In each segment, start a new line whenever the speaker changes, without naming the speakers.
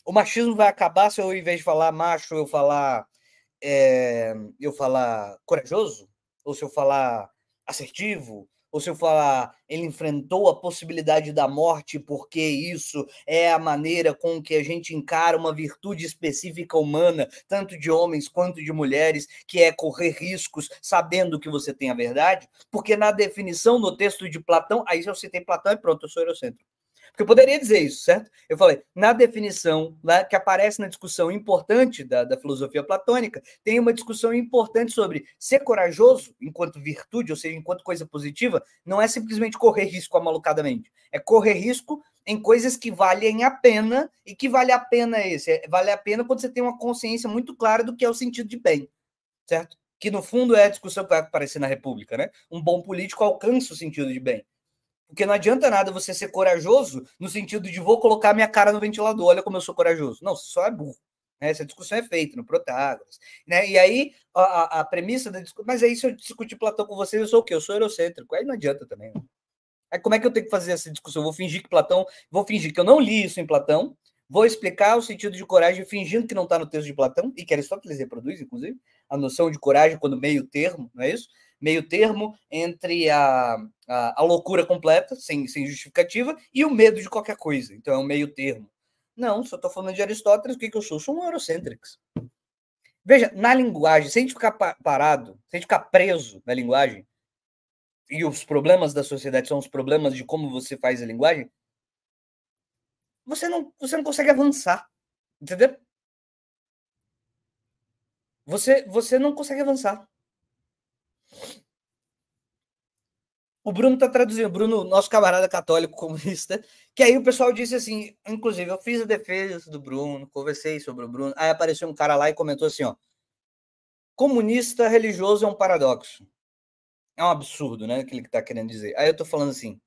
O machismo vai acabar se eu, ao invés de falar macho, eu falar corajoso? Ou se eu falar assertivo? Ou se eu falar ele enfrentou a possibilidade da morte porque isso é a maneira com que a gente encara uma virtude específica humana, tanto de homens quanto de mulheres, que é correr riscos sabendo que você tem a verdade? Porque na definição, no texto de Platão, aí eu citei Platão e pronto, eu sou eurocêntrico. Porque eu poderia dizer isso, certo? Eu falei, na definição que aparece na discussão importante da filosofia platônica, tem uma discussão importante sobre ser corajoso enquanto virtude, ou seja, enquanto coisa positiva, não é simplesmente correr risco amalucadamente. É correr risco em coisas que valem a pena, e que vale a pena vale a pena quando você tem uma consciência muito clara do que é o sentido de bem, certo? Que no fundo é a discussão que vai aparecer na República, né? Um bom político alcança o sentido de bem. Porque não adianta nada você ser corajoso no sentido de vou colocar minha cara no ventilador, olha como eu sou corajoso. Não, você só é burro. Né? Essa discussão é feita no Protágoras. Né? E aí, a premissa da discussão. Mas aí, se eu discutir Platão com vocês, eu sou o quê? Eu sou eurocêntrico. Aí não adianta também. Né? Aí como é que eu tenho que fazer essa discussão? Eu vou fingir que Platão. Vou fingir que eu não li isso em Platão. Vou explicar o sentido de coragem fingindo que não está no texto de Platão, e que Aristóteles reproduz, inclusive, a noção de coragem quando meio termo, não é isso? Meio termo entre a loucura completa, sem justificativa, e o medo de qualquer coisa. Então é um meio termo. Não, só estou falando de Aristóteles, o que eu sou? Eu sou um eurocêntrico. Veja, na linguagem, se a gente ficar parado, se a gente ficar preso na linguagem, e os problemas da sociedade são os problemas de como você faz a linguagem, você não consegue avançar, entendeu? Você não consegue avançar. O Bruno está traduzindo, o Bruno, nosso camarada católico comunista, que aí o pessoal disse assim, inclusive, eu fiz a defesa do Bruno, conversei sobre o Bruno, aí apareceu um cara lá e comentou assim, ó, comunista religioso é um paradoxo. É um absurdo, né, aquilo que está querendo dizer. Aí eu estou falando assim,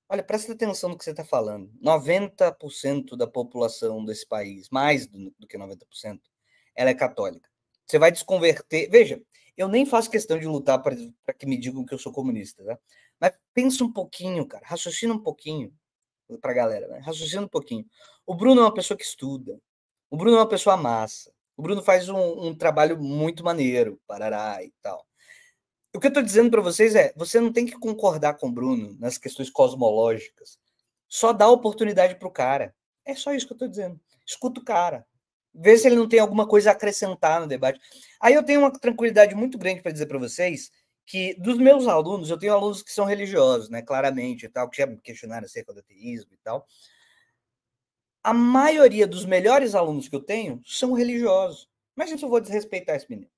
olha, presta atenção no que você está falando. 90% da população desse país, mais do que 90%, ela é católica. Você vai desconverter. Veja, eu nem faço questão de lutar para que me digam que eu sou comunista, tá? Mas pensa um pouquinho, cara. Raciocina um pouquinho para a galera, né? Raciocina um pouquinho. O Bruno é uma pessoa que estuda. O Bruno é uma pessoa massa. O Bruno faz um trabalho muito maneiro, parará e tal. O que eu estou dizendo para vocês é, você não tem que concordar com o Bruno nas questões cosmológicas. Só dá oportunidade para o cara. É só isso que eu estou dizendo. Escuta o cara. Vê se ele não tem alguma coisa a acrescentar no debate. Aí eu tenho uma tranquilidade muito grande para dizer para vocês que dos meus alunos, eu tenho alunos que são religiosos, né, claramente, e tal, que já me questionaram acerca do ateísmo e tal. A maioria dos melhores alunos que eu tenho são religiosos. Mas eu vou desrespeitar esse menino.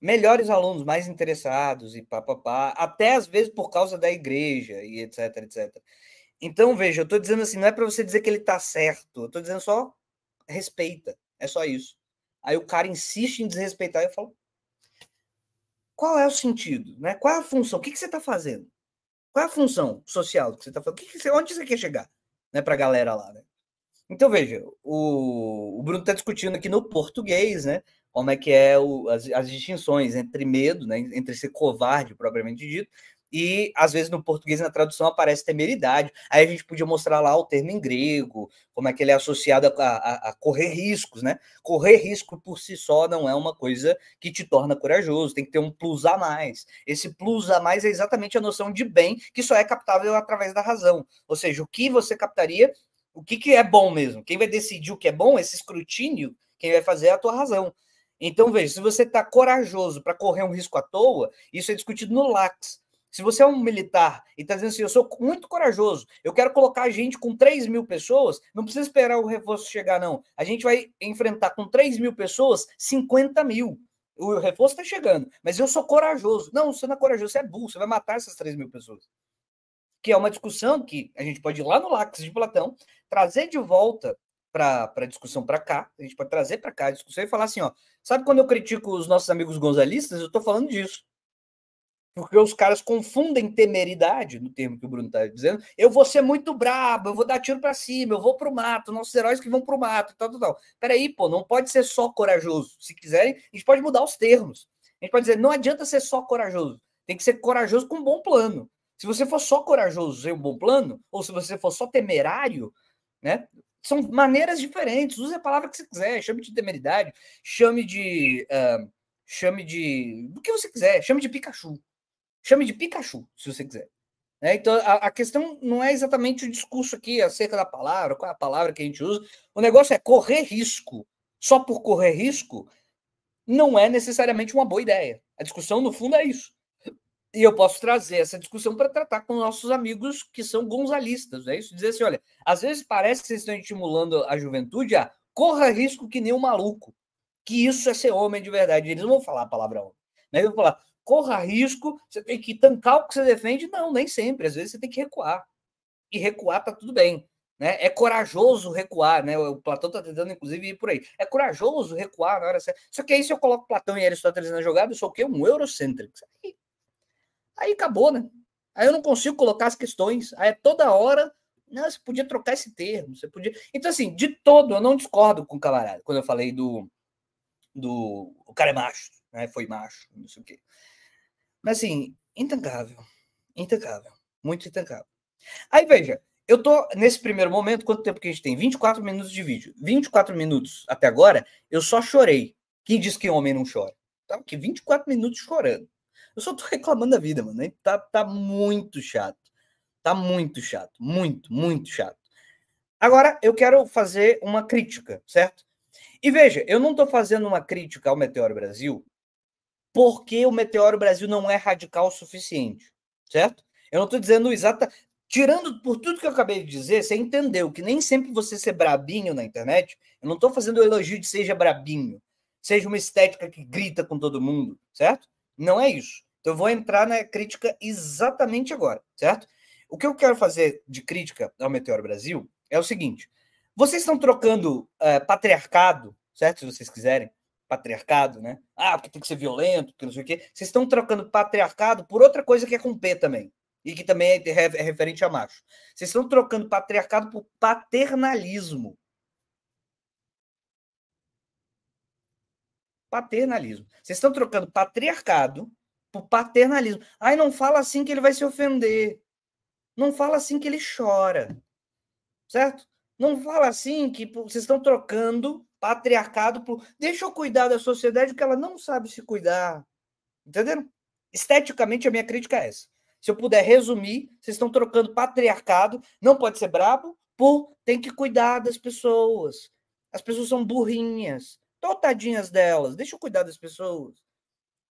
Melhores alunos, mais interessados e papapá, até às vezes por causa da igreja e etc, etc. Então, veja, eu estou dizendo assim, não é para você dizer que ele está certo, eu estou dizendo só respeita, é só isso. Aí o cara insiste em desrespeitar e eu falo, qual é o sentido? Né? Qual é a função? O que você está fazendo? Qual é a função social que você está fazendo? Onde você quer chegar? Né, para a galera lá, né? Então, veja, o Bruno está discutindo aqui no português, né? Como é que é as distinções entre medo, né? Entre ser covarde, propriamente dito, e às vezes no português, na tradução, aparece temeridade. Aí a gente podia mostrar lá o termo em grego, como é que ele é associado a correr riscos, né? Correr risco por si só não é uma coisa que te torna corajoso, tem que ter um plus a mais. Esse plus a mais é exatamente a noção de bem que só é captável através da razão. Ou seja, o que você captaria o que é bom mesmo? Quem vai decidir o que é bom, esse escrutínio, quem vai fazer é a tua razão. Então, veja, se você está corajoso para correr um risco à toa, isso é discutido no LACS. Se você é um militar e está dizendo assim, eu sou muito corajoso, eu quero colocar a gente com 3 mil pessoas, não precisa esperar o reforço chegar, não. A gente vai enfrentar com 3 mil pessoas 50 mil. O reforço está chegando, mas eu sou corajoso. Não, você não é corajoso, você é burro, você vai matar essas 3 mil pessoas. Que é uma discussão que a gente pode ir lá no Lácteos de Platão, trazer de volta para a discussão para cá, a gente pode trazer para cá a discussão e falar assim, ó, sabe quando eu critico os nossos amigos gonzalistas, eu estou falando disso. Porque os caras confundem temeridade, no termo que o Bruno está dizendo, eu vou ser muito brabo, eu vou dar tiro para cima, eu vou pro mato, nossos heróis que vão pro mato, tal, tal, tal. Peraí, pô, não pode ser só corajoso. Se quiserem, a gente pode mudar os termos. A gente pode dizer, não adianta ser só corajoso, tem que ser corajoso com um bom plano. Se você for só corajoso sem um bom plano, ou se você for só temerário, né? São maneiras diferentes. Use a palavra que você quiser. Chame de temeridade, chame de do que você quiser. Chame de Pikachu. Chame de Pikachu, se você quiser. Né? Então, a questão não é exatamente o discurso aqui acerca da palavra, qual é a palavra que a gente usa. O negócio é correr risco. Só por correr risco não é necessariamente uma boa ideia. A discussão, no fundo, é isso. E eu posso trazer essa discussão para tratar com nossos amigos que são gonzalistas, é isso? Dizer assim, olha, às vezes parece que vocês estão estimulando a juventude a corra risco que nem um maluco, que isso é ser homem de verdade. Eles não vão falar a palavra homem, né? Eles vão falar, corra risco, você tem que tancar o que você defende. Não, nem sempre, às vezes você tem que recuar. E recuar tá tudo bem. Né? É corajoso recuar, né? O Platão está tentando, inclusive, ir por aí. É corajoso recuar na hora certa. Só que aí, se eu coloco Platão e Aristóteles na jogada, eu sou o quê? Um eurocêntrico. Aí acabou, né? Aí eu não consigo colocar as questões. Aí é toda hora. Não, você podia trocar esse termo. Você podia. Então, assim, de todo, eu não discordo com o camarada. Quando eu falei o cara é macho, né? Foi macho, não sei o quê. Mas, assim, intancável. Intancável. Muito intancável. Aí, veja, eu tô nesse primeiro momento, quanto tempo que a gente tem? 24 minutos de vídeo. 24 minutos até agora, eu só chorei. Quem diz que homem não chora? Tava aqui 24 minutos chorando. Eu só tô reclamando da vida, mano. Tá muito chato. Tá muito chato. Muito, muito chato. Agora, eu quero fazer uma crítica, certo? E veja, eu não tô fazendo uma crítica ao Meteoro Brasil porque o Meteoro Brasil não é radical o suficiente, certo? Eu não tô dizendo exata. Tirando por tudo que eu acabei de dizer, você entendeu que nem sempre você ser brabinho na internet, eu não tô fazendo o elogio de seja brabinho, seja uma estética que grita com todo mundo, certo? Não é isso. Então eu vou entrar na crítica exatamente agora, certo? O que eu quero fazer de crítica ao Meteoro Brasil é o seguinte: vocês estão trocando patriarcado, certo? Se vocês quiserem, patriarcado, né? Ah, porque tem que ser violento, porque não sei o quê. Vocês estão trocando patriarcado por outra coisa que é com P também. E que também é referente a macho. Vocês estão trocando patriarcado por paternalismo. Paternalismo. Vocês estão trocando patriarcado por paternalismo. Ai, não fala assim que ele vai se ofender. Não fala assim que ele chora. Certo? Não fala assim que vocês estão trocando patriarcado por. Deixa eu cuidar da sociedade porque ela não sabe se cuidar. Entenderam? Esteticamente, a minha crítica é essa. Se eu puder resumir, vocês estão trocando patriarcado, não pode ser brabo, por tem que cuidar das pessoas. As pessoas são burrinhas. Tadinhas delas. Deixa eu cuidar das pessoas.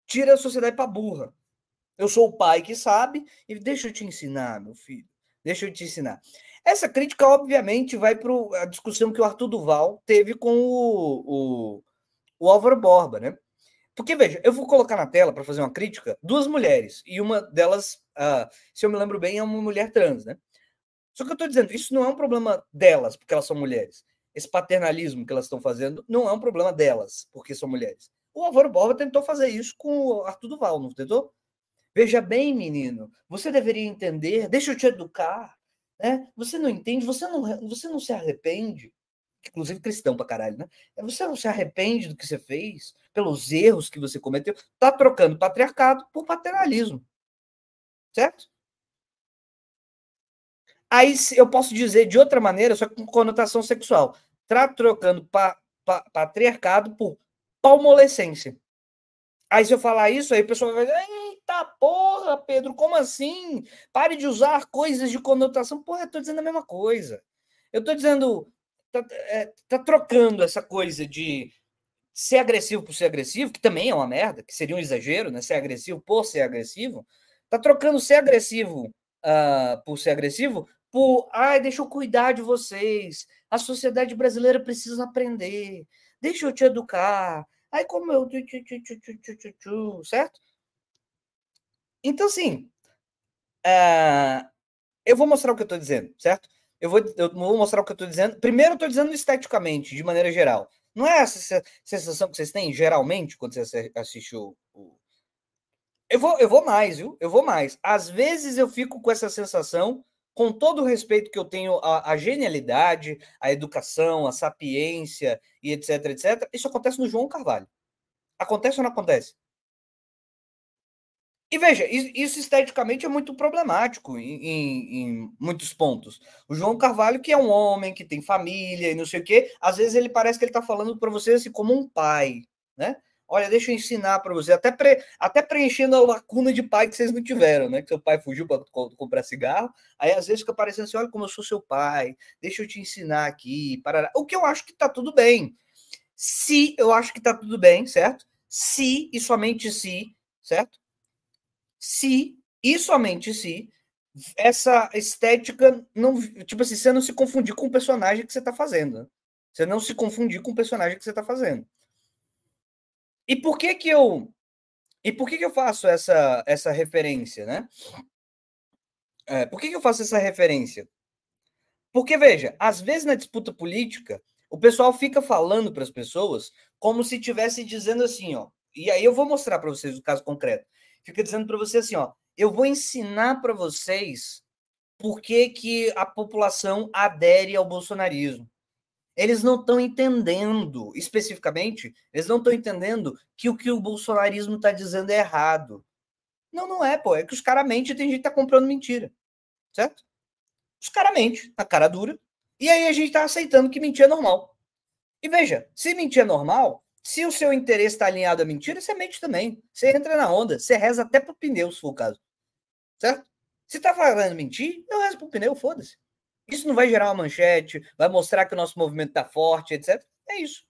Tira a sociedade para burra. Eu sou o pai que sabe e deixa eu te ensinar, meu filho. Deixa eu te ensinar. Essa crítica, obviamente, vai para a discussão que o Arthur Duval teve com o Álvaro Borba, né? Porque, veja, eu vou colocar na tela para fazer uma crítica duas mulheres, e uma delas, se eu me lembro bem, é uma mulher trans, né? Só que eu estou dizendo, isso não é um problema delas, porque elas são mulheres. Esse paternalismo que elas estão fazendo não é um problema delas, porque são mulheres. O Álvaro Borba tentou fazer isso com o Arthur Duval, não tentou? Veja bem, menino, você deveria entender, deixa eu te educar, né? Você não entende, você não se arrepende, inclusive cristão pra caralho, né? Você não se arrepende do que você fez, pelos erros que você cometeu, tá trocando patriarcado por paternalismo, certo? Aí eu posso dizer de outra maneira, só que com conotação sexual, tá trocando patriarcado por palmolescência. Aí se eu falar isso, aí o pessoal vai dizer, eita porra, Pedro, como assim? Pare de usar coisas de conotação. Porra, eu tô dizendo a mesma coisa. Eu tô dizendo, tá trocando essa coisa de ser agressivo por ser agressivo, que também é uma merda, que seria um exagero, né? Ser agressivo por ser agressivo. Tá trocando ser agressivo por ser agressivo por, ai, deixa eu cuidar de vocês. A sociedade brasileira precisa aprender. Deixa eu te educar. Aí como eu... Certo? Então, assim, eu vou mostrar o que eu estou dizendo, certo? Eu vou mostrar o que eu estou dizendo. Primeiro, eu estou dizendo esteticamente, de maneira geral. Não é essa sensação que vocês têm, geralmente, quando você assiste eu vou mais, viu? Eu vou mais. Às vezes eu fico com essa sensação, com todo o respeito que eu tenho à genialidade, à educação, à sapiência e etc, etc. Isso acontece no João Carvalho. Acontece ou não acontece? E veja, isso esteticamente é muito problemático em muitos pontos. O João Carvalho, que é um homem que tem família e não sei o quê, às vezes ele parece que ele está falando para você assim, como um pai, né? Olha, deixa eu ensinar para você, até preenchendo a lacuna de pai que vocês não tiveram, né? Que seu pai fugiu para comprar cigarro, aí às vezes fica parecendo assim: olha como eu sou seu pai, deixa eu te ensinar aqui. Parará. O que eu acho que está tudo bem. Se eu acho que está tudo bem, certo? Se e somente se, certo? Se e somente se essa estética não, tipo assim, você não se confundir com o personagem que você está fazendo. Né? Você não se confundir com o personagem que você está fazendo. E por que que eu faço essa referência, né? Por que eu faço essa referência? Porque veja, às vezes na disputa política o pessoal fica falando para as pessoas como se estivesse dizendo assim, ó. E aí eu vou mostrar para vocês o caso concreto. Fica dizendo para você assim, ó. Eu vou ensinar para vocês por que, que a população adere ao bolsonarismo. Eles não estão entendendo, especificamente, eles não estão entendendo que o bolsonarismo está dizendo é errado. Não, não é, pô. É que os caras mentem e tem gente que tá comprando mentira. Certo? Os caras mentem, a cara dura. E aí a gente tá aceitando que mentir é normal. E veja, se mentir é normal, se o seu interesse está alinhado à mentira, você mente também. Você entra na onda, você reza até pro pneu, se for o caso. Certo? Se tá falando mentir, eu rezo pro pneu, foda-se. Isso não vai gerar uma manchete, vai mostrar que o nosso movimento tá forte, etc. É isso.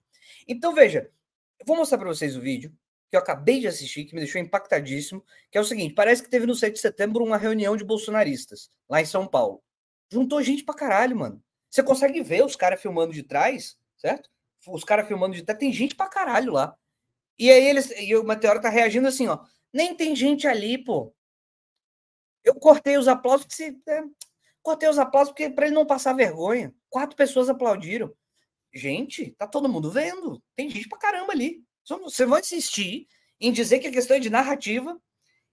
Então, veja, eu vou mostrar para vocês o vídeo que eu acabei de assistir, que me deixou impactadíssimo, que é o seguinte, parece que teve no 7 de setembro uma reunião de bolsonaristas, lá em São Paulo. Juntou gente pra caralho, mano. Você consegue ver os caras filmando de trás, certo? Os caras filmando de trás, tem gente pra caralho lá. E aí e o Meteoro tá reagindo assim, ó, nem tem gente ali, pô. Eu cortei os aplausos, cortei os aplausos porque para ele não passar vergonha. 4 pessoas aplaudiram. Gente, tá todo mundo vendo. Tem gente pra caramba ali. Você vai insistir em dizer que a questão é de narrativa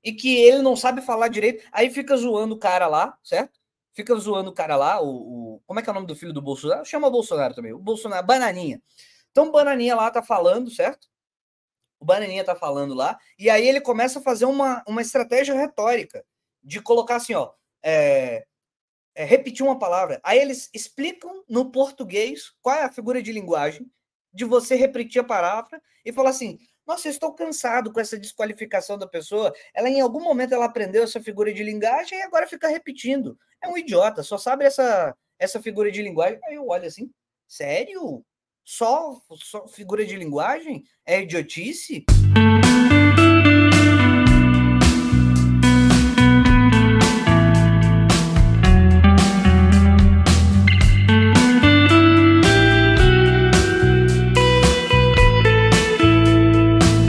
e que ele não sabe falar direito. Aí fica zoando o cara lá, certo? Fica zoando o cara lá, como é que é o nome do filho do Bolsonaro? Chama o Bolsonaro também. O Bolsonaro, Bananinha. Então, o Bananinha lá tá falando, certo? O Bananinha tá falando lá. E aí ele começa a fazer uma estratégia retórica de colocar assim, ó. Repetir uma palavra. Aí eles explicam no português qual é a figura de linguagem de você repetir a palavra e falar assim: nossa, eu estou cansado com essa desqualificação da pessoa. Ela, em algum momento, ela aprendeu essa figura de linguagem e agora fica repetindo. É um idiota, só sabe essa figura de linguagem. Aí eu olho assim: sério? Só figura de linguagem? É idiotice?